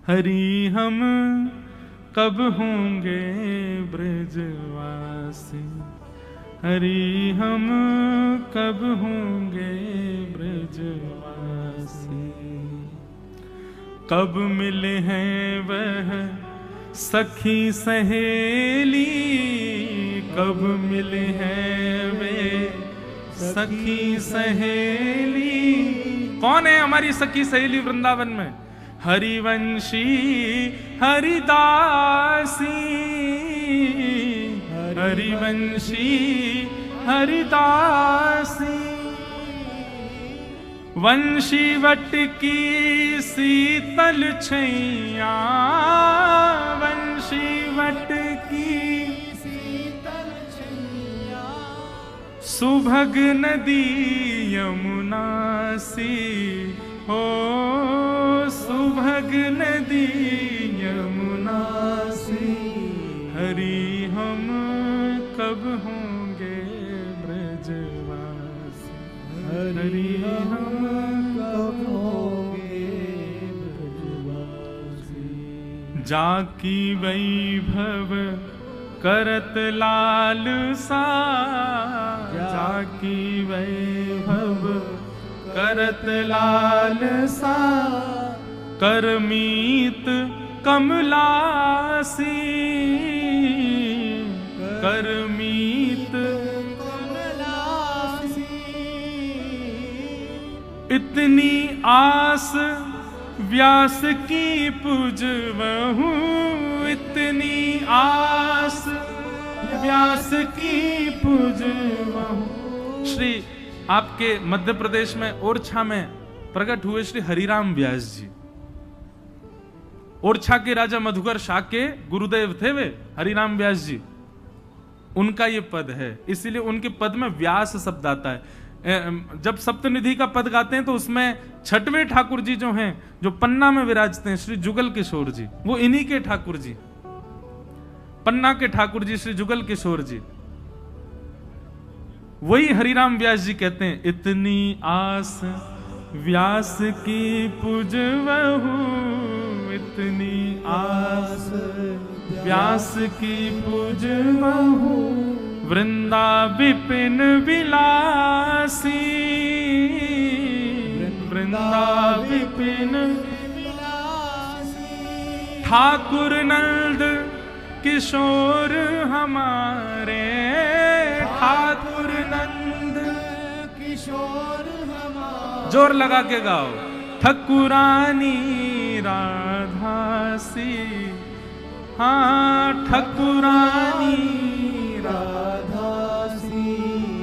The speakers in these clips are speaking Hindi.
हरि हम कब होंगे ब्रजवासी, हरि हम कब होंगे ब्रजवासी। कब मिले हैं वह सखी सहेली, कब मिले हैं वे सखी सहेली। कौन है हमारी सखी सहेली वृंदावन में? हरिवंशी हरिदासी, हरिवंशी हरिदासी। वंशीवट की शीतल छैया, वंशीवट की शीतल छैया। सुभग नदी यमुना सी, हो सुभग नदी यमुना सी। हरि हम कब होंगे ब्रजवासी, हरि हम कब होंगे ब्रजवासी। जाकी वैभव करत लाल सा, जाकी वैभव करत लाल सा। करमीत कमलासी, करमीत कमलासी। इतनी आस व्यास की पुजवहूँ, इतनी आस व्यास की पुजवहूँ। श्री आपके मध्य प्रदेश में ओरछा में प्रकट हुए श्री हरिराम व्यास जी। ओरछा के राजा मधुकर शाह के गुरुदेव थे वे हरिराम व्यास जी। उनका ये पद है, इसीलिए उनके पद में व्यास शब्द आता है। जब सप्तनिधि का पद गाते हैं तो उसमें छठवें ठाकुर जी जो हैं, जो पन्ना में विराजते हैं, श्री जुगल किशोर जी, वो इन्हीं के ठाकुर जी, पन्ना के ठाकुर जी श्री जुगल किशोर जी। वही हरिराम व्यास जी कहते हैं, इतनी आस व्यास की पुजवहूँ, इतनी आस व्यास की पुजवहूँ। वृंदा विपिन विलासी, वृंदा विपिन विलासी। ठाकुर नंद किशोर हमारे, ठाकुर नंद किशोर हमारे। जोर लगा के गाओ। ठकुरानी राधासी, हाँ ठकुरानी राधासी।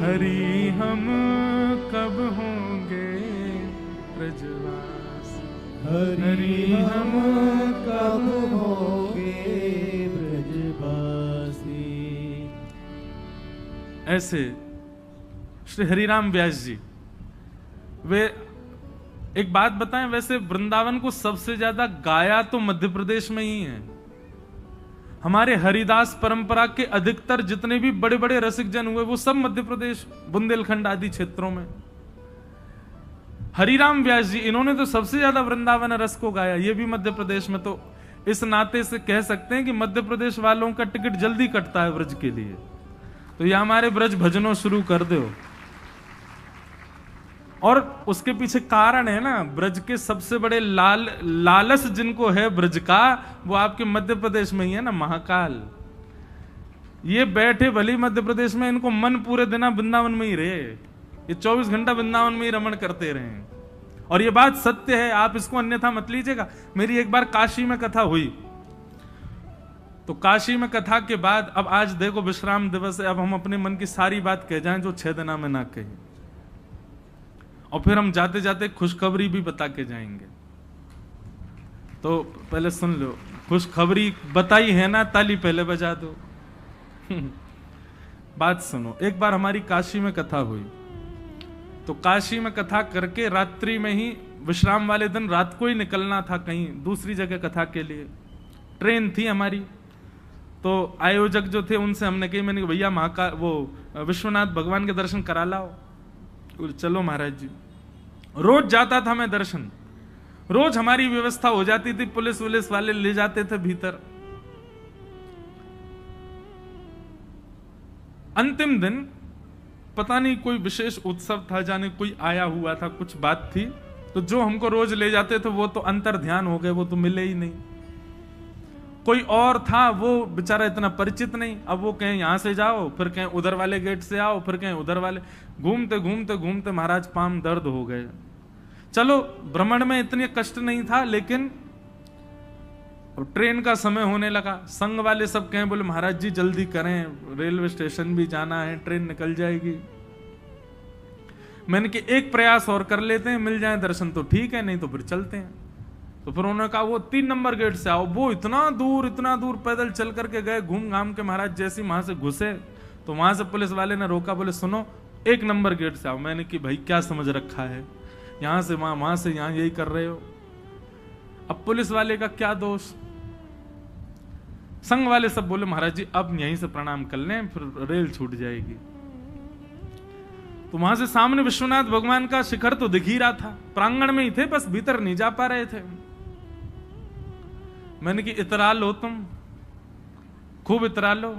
हरि हम कब होंगे ब्रजवासी, हरि हम कब होंगे ब्रजवासी। ऐसे श्री हरिराम व्यास जी। वे एक बात बताएं, वैसे वृंदावन को सबसे ज्यादा गाया तो मध्य प्रदेश में ही है। हमारे हरिदास परंपरा के अधिकतर जितने भी बड़े बड़े रसिक जन हुए वो सब मध्य प्रदेश, बुंदेलखंड आदि क्षेत्रों में। हरिराम व्यास जी, इन्होंने तो सबसे ज्यादा वृंदावन रस को गाया, ये भी मध्य प्रदेश में। तो इस नाते से कह सकते हैं कि मध्य प्रदेश वालों का टिकट जल्दी कटता है ब्रज के लिए। तो ये हमारे ब्रज भजनों शुरू कर दो। और उसके पीछे कारण है ना, ब्रज के सबसे बड़े लालस जिनको है ब्रज का, वो आपके मध्य प्रदेश में ही है ना, महाकाल। ये बैठे भली मध्य प्रदेश में, इनको मन पूरे दिन वृंदावन में ही रहे। ये 24 घंटा वृंदावन में ही रमण करते रहे। और ये बात सत्य है, आप इसको अन्यथा मत लीजिएगा। मेरी एक बार काशी में कथा हुई, तो काशी में कथा के बाद, अब आज देखो विश्राम दिवस है, अब हम अपने मन की सारी बात कह जाएं जो 6 दिना में ना कही, और फिर हम जाते जाते खुशखबरी भी बता के जाएंगे। तो पहले सुन लो, खुशखबरी बताई है ना, ताली पहले बजा दो। बात सुनो। एक बार हमारी काशी में कथा हुई, तो काशी में कथा करके रात्रि में ही, विश्राम वाले दिन रात को ही निकलना था कहीं दूसरी जगह कथा के लिए, ट्रेन थी हमारी। तो आयोजक जो थे उनसे हमने कही, मैंने कहा भैया महाकाल वो विश्वनाथ भगवान के दर्शन करा लाओ। चलो महाराज जी। रोज जाता था मैं दर्शन, रोज हमारी व्यवस्था हो जाती थी, पुलिस वुलिस वाले ले जाते थे भीतर। अंतिम दिन पता नहीं कोई विशेष उत्सव था, जाने कोई आया हुआ था, कुछ बात थी, तो जो हमको रोज ले जाते थे वो तो अंतर ध्यान हो गए, वो तो मिले ही नहीं। कोई और था, वो बेचारा इतना परिचित नहीं, अब वो कहें यहां से जाओ, फिर कहें उधर वाले गेट से आओ, फिर कहें उधर वाले, घूमते घूमते घूमते महाराज पांव दर्द हो गए। चलो भ्रमण में इतने कष्ट नहीं था, लेकिन ट्रेन का समय होने लगा। संघ वाले सब कहें, बोले महाराज जी जल्दी करें, रेलवे स्टेशन भी जाना है, ट्रेन निकल जाएगी। मैंने कि एक प्रयास और कर लेते हैं, मिल जाए दर्शन तो ठीक है, नहीं तो फिर चलते हैं। तो फिर उन्होंने कहा वो 3 नंबर गेट से आओ। वो इतना दूर पैदल चल करके गए, घूम घाम के महाराज जैसे वहां से घुसे तो वहां से पुलिस वाले ने रोका, बोले सुनो 1 नंबर गेट से आओ। मैंने कि भाई क्या समझ रखा है, यहां से वहां, वहां से यहां, यही कर रहे हो। अब पुलिस वाले का क्या दोष। संघ वाले सब बोले महाराज जी अब यहीं से प्रणाम कर लें, फिर रेल छूट जाएगी। तो वहां से सामने विश्वनाथ भगवान का शिखर तो दिख ही रहा था, प्रांगण में ही थे, बस भीतर नहीं जा पा रहे थे। मैंने कि इतरा लो, तुम खूब इतरा लो।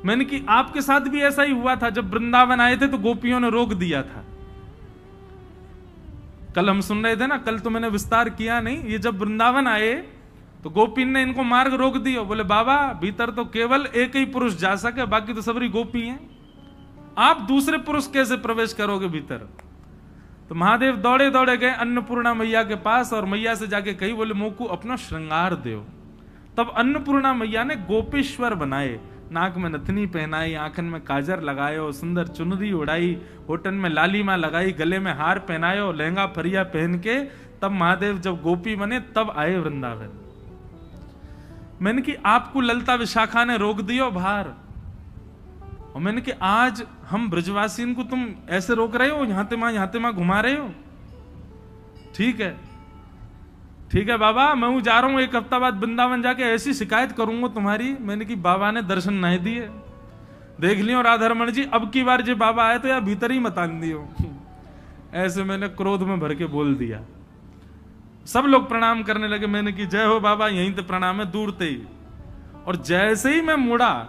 मैंने कि आपके साथ भी ऐसा ही हुआ था, जब वृंदावन आए थे तो गोपियों ने रोक दिया था। कल हम सुन रहे थे ना, कल तो मैंने विस्तार किया नहीं, ये जब वृंदावन आए तो गोपीन ने इनको मार्ग रोक दिया। बोले बाबा भीतर तो केवल एक ही पुरुष जा सके, बाकी तो सबरी गोपी हैं, आप दूसरे पुरुष कैसे प्रवेश करोगे भीतर। तो महादेव दौड़े दौड़े गए अन्नपूर्णा मैया के पास और मैया से जाके कही, बोले मोकू अपना श्रृंगार दो। तब अन्नपूर्णा मैया ने गोपेश्वर बनाए, नाक में नथनी पहनाई, आंखन में काजर लगायो, सुंदर चुनरी उड़ाई, होठन में लालीमा लगाई, गले में हार पहनायो, लहंगा फरिया पहन के तब महादेव जब गोपी बने तब आए वृंदावन। मैंने कि आपको ललता विशाखा ने रोक दियो बाहर, और मैंने कि आज हम ब्रजवासियों को तुम ऐसे रोक रहे हो, यहां ते मां घुमा रहे हो। ठीक है ठीक है बाबा, मैं हूं जा रहा हूं, 1 हफ्ता बाद वृंदावन जाके ऐसी शिकायत करूंगा तुम्हारी। मैंने कि बाबा ने दर्शन नहीं दिए, देख लियो राधारमण जी, अब की बार जो बाबा आए तो यार भीतर ही मत आन दियो। ऐसे मैंने क्रोध में भर के बोल दिया। सब लोग प्रणाम करने लगे। मैंने कि जय हो बाबा, यहीं तो प्रणाम है, दूर ते ही। और जैसे ही मैं मुड़ा,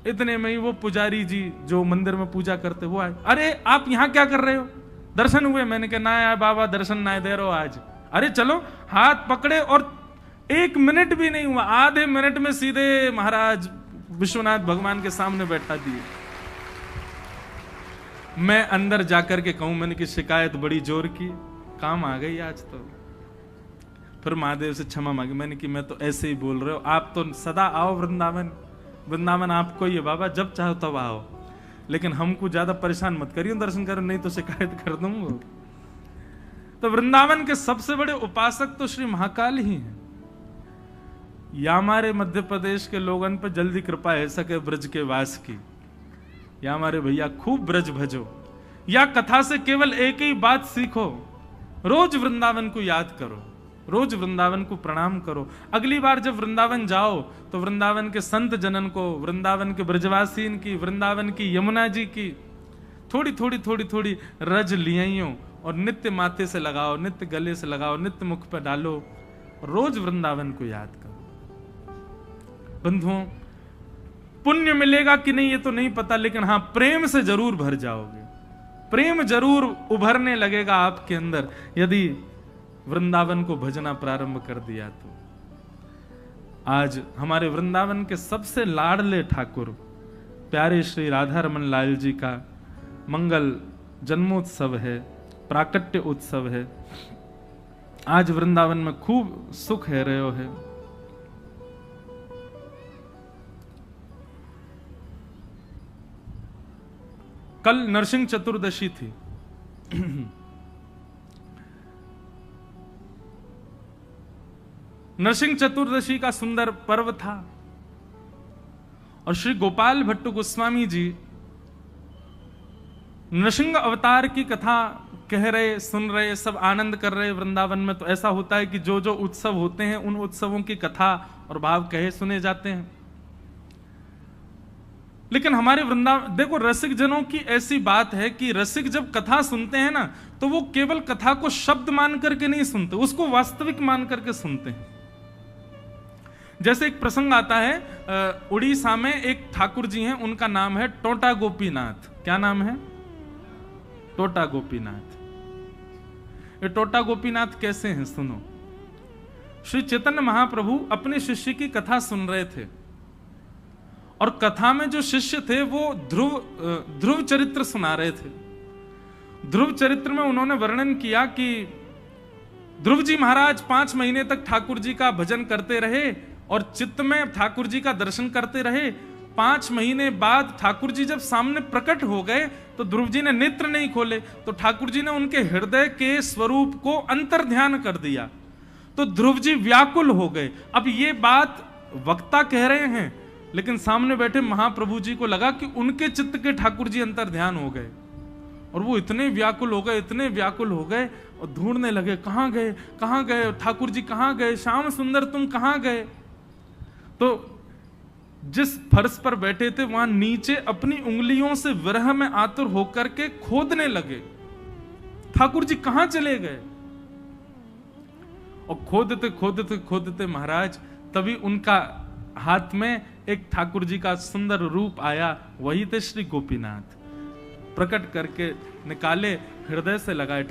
इतने में ही वो पुजारी जी जो मंदिर में पूजा करते वो आए। अरे आप यहाँ क्या कर रहे हो, दर्शन हुए? मैंने कहा ना यार बाबा, दर्शन ना दे रहो आज। अरे चलो, हाथ पकड़े और 1 मिनट भी नहीं हुआ, आधे मिनट में सीधे महाराज विश्वनाथ भगवान के सामने बैठा दिए। मैं अंदर जाकर के कहूं, मैंने की शिकायत बड़ी जोर की, काम आ गई आज तो। फिर महादेव से क्षमा मांगी। मैंने कि मैं तो ऐसे ही बोल रहे हो, आप तो सदा आओ वृंदावन, वृंदावन आपको ही है बाबा, जब चाहो तब आओ, लेकिन हमको ज्यादा परेशान मत करियो, दर्शन करो, नहीं तो शिकायत कर दूंगा। तो वृंदावन के सबसे बड़े उपासक तो श्री महाकाल ही हैं। या हमारे मध्य प्रदेश के लोगन पर जल्दी कृपा है सके ब्रज के वास की, या हमारे भैया खूब ब्रज भजो, या कथा से केवल एक ही बात सीखो, रोज वृंदावन को याद करो, रोज वृंदावन को प्रणाम करो। अगली बार जब वृंदावन जाओ तो वृंदावन के संत जनन को, वृंदावन के ब्रजवासीन की, वृंदावन की यमुना जी की थोड़ी थोड़ी रज लियाइयो और नित्य माथे से लगाओ, नित्य गले से लगाओ, नित्य मुख पर डालो, रोज वृंदावन को याद करो। बंधुओं, पुण्य मिलेगा कि नहीं ये तो नहीं पता, लेकिन हाँ प्रेम से जरूर भर जाओगे, प्रेम जरूर उभरने लगेगा आपके अंदर यदि वृंदावन को भजना प्रारंभ कर दिया तो। आज हमारे वृंदावन के सबसे लाडले ठाकुर प्यारे श्री राधा रमन लाल जी का मंगल जन्मोत्सव है, प्राकट्य उत्सव है। आज वृंदावन में खूब सुख है रहो है। कल नरसिंह चतुर्दशी थी। नरसिंह चतुर्दशी का सुंदर पर्व था और श्री गोपाल भट्ट गोस्वामी जी नरसिंह अवतार की कथा कह रहे, सुन रहे, सब आनंद कर रहे वृंदावन में। तो ऐसा होता है कि जो जो उत्सव होते हैं उन उत्सवों की कथा और भाव कहे सुने जाते हैं। लेकिन हमारे वृंदावन देखो, रसिक जनों की ऐसी बात है कि रसिक जब कथा सुनते हैं ना, तो वो केवल कथा को शब्द मान करके नहीं सुनते, उसको वास्तविक मान करके सुनते हैं। जैसे एक प्रसंग आता है, उड़ीसा में एक ठाकुर जी हैं, उनका नाम है टोटा गोपीनाथ। क्या नाम है? टोटा गोपीनाथ। ये टोटा गोपीनाथ कैसे हैं सुनो। श्री चैतन्य महाप्रभु अपने शिष्य की कथा सुन रहे थे, और कथा में जो शिष्य थे वो ध्रुव चरित्र सुना रहे थे। ध्रुव चरित्र में उन्होंने वर्णन किया कि ध्रुव जी महाराज 5 महीने तक ठाकुर जी का भजन करते रहे और चित्त में ठाकुर जी का दर्शन करते रहे। 5 महीने बाद ठाकुर जी जब सामने प्रकट हो गए तो ध्रुव जी ने नेत्र नहीं खोले, तो ठाकुर जी ने उनके हृदय के स्वरूप को अंतर ध्यान कर दिया, तो ध्रुव जी व्याकुल हो गए। अब ये बात वक्ता कह रहे हैं, लेकिन सामने बैठे महाप्रभु जी को लगा कि उनके चित्त के ठाकुर जी अंतर ध्यान हो गए, और वो इतने व्याकुल हो गए, इतने व्याकुल हो गए, और ढूंढने लगे, कहां गए, कहां गए ठाकुर जी, कहां गए, श्याम सुंदर तुम कहां गए। तो जिस फर्श पर बैठे थे वहां नीचे अपनी उंगलियों से विरह में आतुर होकर के खोदने लगे, ठाकुर जी कहां चले गए। और खोदते खोदते खोदते महाराज, तभी उनका हाथ में एक ठाकुर जी का सुंदर रूप आया, वही थे श्री गोपीनाथ। प्रकट करके निकाले, हृदय से लगाए।